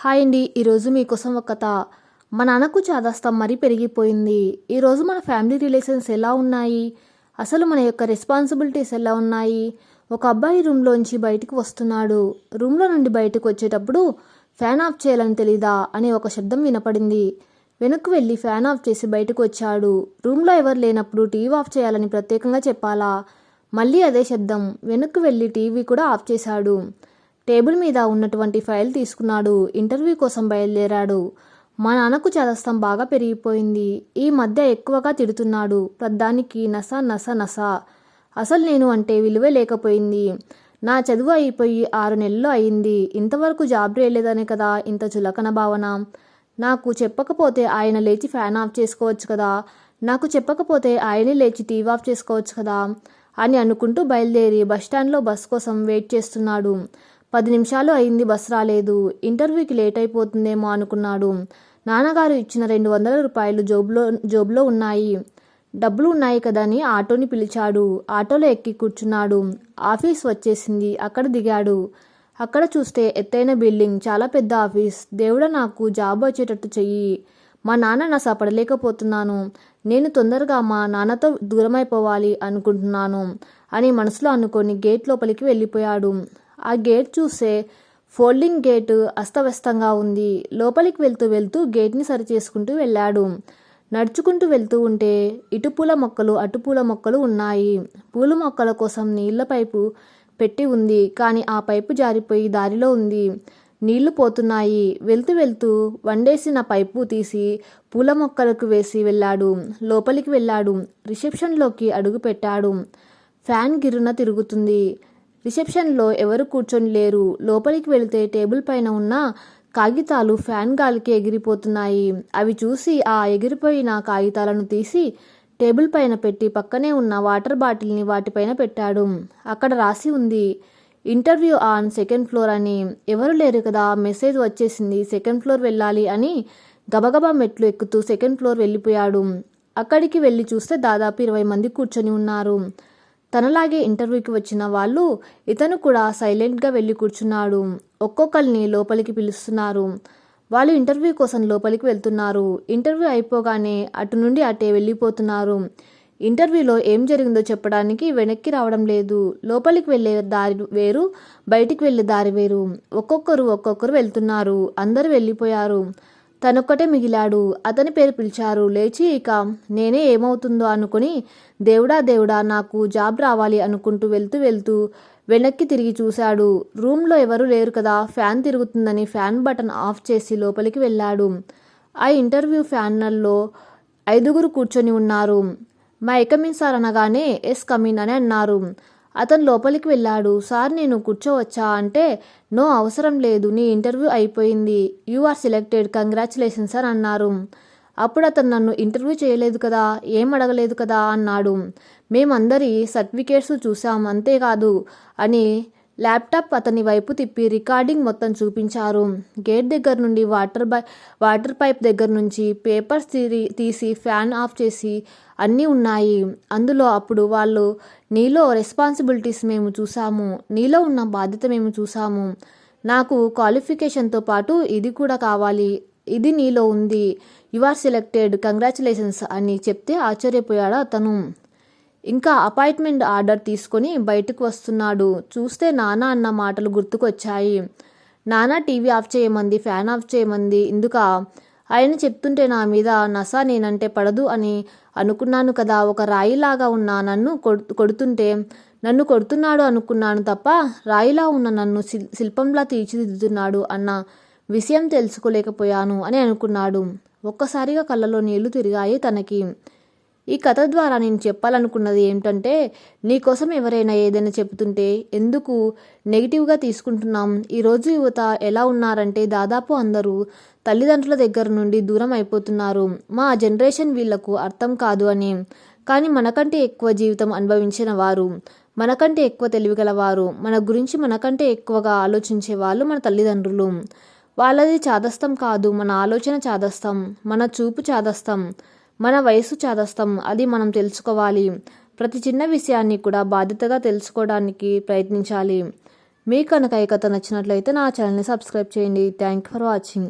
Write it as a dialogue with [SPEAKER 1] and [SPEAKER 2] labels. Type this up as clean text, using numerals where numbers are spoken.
[SPEAKER 1] Hi అండి. ఈరోజు మీకోసం ఒక కథ. మా నాన్నకు చాదస్తం మరీ పెరిగిపోయింది. ఈరోజు మన ఫ్యామిలీ రిలేషన్స్ ఎలా ఉన్నాయి, అసలు మన యొక్క రెస్పాన్సిబిలిటీస్ ఎలా ఉన్నాయి. ఒక అబ్బాయి రూమ్లోంచి బయటకు వస్తున్నాడు. రూమ్లో నుండి బయటకు వచ్చేటప్పుడు ఫ్యాన్ ఆఫ్ చేయాలని తెలీదా అని ఒక శబ్దం వినపడింది. వెనక్కు వెళ్ళి ఫ్యాన్ ఆఫ్ చేసి బయటకు వచ్చాడు. రూమ్లో ఎవరు లేనప్పుడు టీవీ ఆఫ్ చేయాలని ప్రత్యేకంగా చెప్పాలా? మళ్ళీ అదే శబ్దం. వెనక్కు వెళ్ళి టీవీ కూడా ఆఫ్ చేశాడు. టేబుల్ మీద ఉన్నటువంటి ఫైల్ తీసుకున్నాడు. ఇంటర్వ్యూ కోసం బయలుదేరాడు. మా నాన్నకు చాదస్తం బాగా పెరిగిపోయింది. ఈ మధ్య ఎక్కువగా తిడుతున్నాడు. ప్రద్దానికి నస నస నస. అసలు నేను అంటే విలువే లేకపోయింది. నా చదువు అయిపోయి 6 నెలలు అయింది. ఇంతవరకు జాబ్ రాలేదనే కదా ఇంత చులకన భావన. నాకు చెప్పకపోతే ఆయన లేచి ఫ్యాన్ ఆఫ్ చేసుకోవచ్చు కదా, నాకు చెప్పకపోతే ఆయనే లేచి టీవీ ఆఫ్ చేసుకోవచ్చు కదా అని అనుకుంటూ బయలుదేరి బస్టాండ్లో బస్ కోసం వెయిట్ చేస్తున్నాడు. 10 నిమిషాలు అయింది, బస్ రాలేదు. ఇంటర్వ్యూకి లేట్ అయిపోతుందేమో అనుకున్నాడు. నాన్నగారు ఇచ్చిన 200 రూపాయలు జోబులో ఉన్నాయి. డబ్బులు ఉన్నాయి కదా అని ఆటోని పిలిచాడు. ఆటోలో ఎక్కి కూర్చున్నాడు. ఆఫీస్ వచ్చేసింది. అక్కడ దిగాడు. అక్కడ చూస్తే ఎత్తైన బిల్డింగ్, చాలా పెద్ద ఆఫీస్. దేవుడా, నాకు జాబ్ వచ్చేటట్టు చెయ్యి. మా నాన్న నస పడలేకపోతున్నాను. నేను తొందరగా మా నాన్నతో దూరం అయిపోవాలి అనుకుంటున్నాను అని మనసులో అనుకొని గేట్ లోపలికి వెళ్ళిపోయాడు. ఆ గేట్ చూస్తే ఫోల్డింగ్ గేట్ అస్తవ్యస్తంగా ఉంది. లోపలికి వెళ్తూ వెళ్తూ గేట్ని సరి చేసుకుంటూ వెళ్ళాడు. నడుచుకుంటూ వెళ్తూ ఉంటే ఇటు పూల మొక్కలు అటు పూల మొక్కలు ఉన్నాయి. పూల మొక్కల కోసం నీళ్ల పైపు పెట్టి ఉంది. కానీ ఆ పైపు జారిపోయి దారిలో ఉంది. నీళ్లు పోతున్నాయి. వెళ్తూ వెళ్తూ వండేసిన పైపు తీసి పూల మొక్కలకు వేసి వెళ్ళాడు. లోపలికి వెళ్ళాడు. రిసెప్షన్లోకి అడుగు పెట్టాడు. ఫ్యాన్ గిర్రున తిరుగుతుంది. రిసెప్షన్లో ఎవరు కూర్చొని లేరు. లోపలికి వెళితే టేబుల్ పైన ఉన్న కాగితాలు ఫ్యాన్ గాలికి ఎగిరిపోతున్నాయి. అవి చూసి ఆ ఎగిరిపోయిన కాగితాలను తీసి టేబుల్ పైన పెట్టి పక్కనే ఉన్న వాటర్ బాటిల్ని వాటిపైన పెట్టాడు. అక్కడ రాసి ఉంది, ఇంటర్వ్యూ ఆన్ 2nd ఫ్లోర్ అని. ఎవరు లేరు కదా, మెసేజ్ వచ్చేసింది, 2nd ఫ్లోర్ వెళ్ళాలి అని గబగబా మెట్లు ఎక్కుతూ 2nd ఫ్లోర్ వెళ్ళిపోయాడు. అక్కడికి వెళ్ళి చూస్తే దాదాపు 20 మంది కూర్చొని ఉన్నారు. తనలాగే ఇంటర్వ్యూకి వచ్చిన వాళ్ళు. ఇతను కూడా సైలెంట్గా వెళ్ళి కూర్చున్నాడు. ఒక్కొక్కరిని లోపలికి పిలుస్తున్నారు. వాళ్ళు ఇంటర్వ్యూ కోసం లోపలికి వెళ్తున్నారు. ఇంటర్వ్యూ అయిపోగానే అటు నుండి అటే వెళ్ళిపోతున్నారు. ఇంటర్వ్యూలో ఏం జరిగిందో చెప్పడానికి వెనక్కి రావడం లేదు. లోపలికి వెళ్ళే దారి వేరు, బయటికి వెళ్ళే దారి వేరు. ఒక్కొక్కరు వెళ్తున్నారు. అందరూ వెళ్ళిపోయారు. తనొక్కటే మిగిలాడు. అతని పేరు పిలిచారు. లేచి ఇక నేనే ఏమవుతుందో అనుకుని దేవుడా దేవుడా నాకు జాబ్ రావాలి అనుకుంటూ వెళ్తూ వెనక్కి తిరిగి చూశాడు. రూమ్లో ఎవరు లేరు కదా, ఫ్యాన్ తిరుగుతుందని ఫ్యాన్ బటన్ ఆఫ్ చేసి లోపలికి వెళ్ళాడు. ఆ ఇంటర్వ్యూ ఫ్యానల్లో 5 కూర్చొని ఉన్నారు. మై కమిన్ సార్ అనగానే ఎస్ కమిన్ అని అన్నారు. అతను లోపలికి వెళ్ళాడు. సార్, నేను కూర్చోవచ్చా అంటే నో, అవసరం లేదు, నీ ఇంటర్వ్యూ అయిపోయింది, you are selected, congratulations sir అన్నారు. అప్పుడు అతను నన్ను ఇంటర్వ్యూ చేయలేదు కదా, ఏం అడగలేదు కదా అన్నాడు. మేమందరి సర్టిఫికేట్స్ చూసాం, అంతేకాదు అని ల్యాప్టాప్ అతని వైపు తిప్పి రికార్డింగ్ మొత్తం చూపించారు. గేట్ దగ్గర నుండి వాటర్ పైప్ దగ్గర నుంచి పేపర్స్ తీసి ఫ్యాన్ ఆఫ్ చేసి అన్నీ ఉన్నాయి అందులో. అప్పుడు వాళ్ళు, నీలో రెస్పాన్సిబిలిటీస్ మేము చూసాము, నీలో ఉన్న బాధ్యత మేము చూసాము, నాకు క్వాలిఫికేషన్తో పాటు ఇది కూడా కావాలి, ఇది నీలో ఉంది, యు ఆర్ సెలెక్టెడ్, కంగ్రాచులేషన్స్ అని చెప్తే ఆశ్చర్యపోయాడు అతను. ఇంకా అపాయింట్మెంట్ ఆర్డర్ తీసుకొని బయటకు వస్తున్నాడు. చూస్తే నాన్న అన్న మాటలు గుర్తుకొచ్చాయి. నాన్న టీవీ ఆఫ్ చేయమంది, ఫ్యాన్ ఆఫ్ చేయమంది ఇందుక? ఆయన చెప్తుంటే నా మీద నస నేనంటే పడదు అని అనుకున్నాను కదా. ఒక రాయిలాగా ఉన్న నన్ను కొడుతుంటే నన్ను కొడుతున్నాడు అనుకున్నాను తప్ప రాయిలా ఉన్న నన్ను శిల్పంలా తీర్చిదిద్దుతున్నాడు అన్న విషయం తెలుసుకోలేకపోయాను అని అనుకున్నాడు. ఒక్కసారిగా కళ్ళలో నీళ్లు తిరిగాయి తనకి. ఈ కథ ద్వారా నేను చెప్పాలనుకున్నది ఏంటంటే, నీకోసం ఎవరైనా ఏదైనా చెబుతుంటే ఎందుకు నెగిటివ్గా తీసుకుంటున్నాం? ఈరోజు యువత ఎలా ఉన్నారంటే దాదాపు అందరూ తల్లిదండ్రుల దగ్గర నుండి దూరం అయిపోతున్నారు. మా జనరేషన్ వీళ్లకు అర్థం కాదు అని. కానీ మనకంటే ఎక్కువ జీవితం అనుభవించిన వారు, మనకంటే ఎక్కువ తెలివిగలవారు, మన గురించి మనకంటే ఎక్కువగా ఆలోచించే వాళ్ళు మన తల్లిదండ్రులు. వాళ్ళది చాదస్తం కాదు, మన ఆలోచన చాదస్తం, మన చూపు చాదస్తం, మన వయసు చాదస్తం. అది మనం తెలుసుకోవాలి. ప్రతి చిన్న విషయాన్ని కూడా బాధ్యతగా తెలుసుకోవడానికి ప్రయత్నించాలి. మీకు కనుక ఈ కథ నచ్చినట్లయితే నా ఛానల్ని సబ్స్క్రైబ్ చేయండి. Thank for watching.